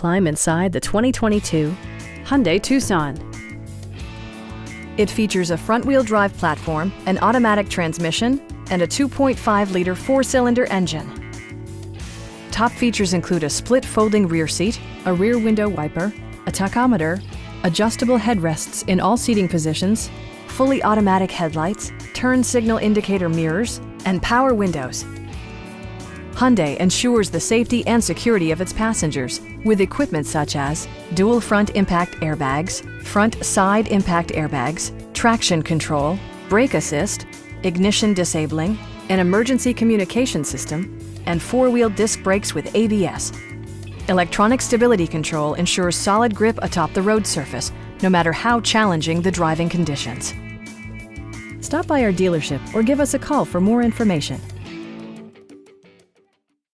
climb inside the 2022 Hyundai Tucson. It features a front-wheel drive platform, an automatic transmission, and a 2.5-liter four-cylinder engine. Top features include a split folding rear seat, a rear window wiper, a tachometer, adjustable headrests in all seating positions, fully automatic headlights, turn signal indicator mirrors, and power windows. Hyundai ensures the safety and security of its passengers with equipment such as dual front impact airbags, front side impact airbags, traction control, brake assist, ignition disabling, an emergency communication system, and four-wheel disc brakes with ABS. Electronic stability control ensures solid grip atop the road surface, no matter how challenging the driving conditions. Stop by our dealership or give us a call for more information.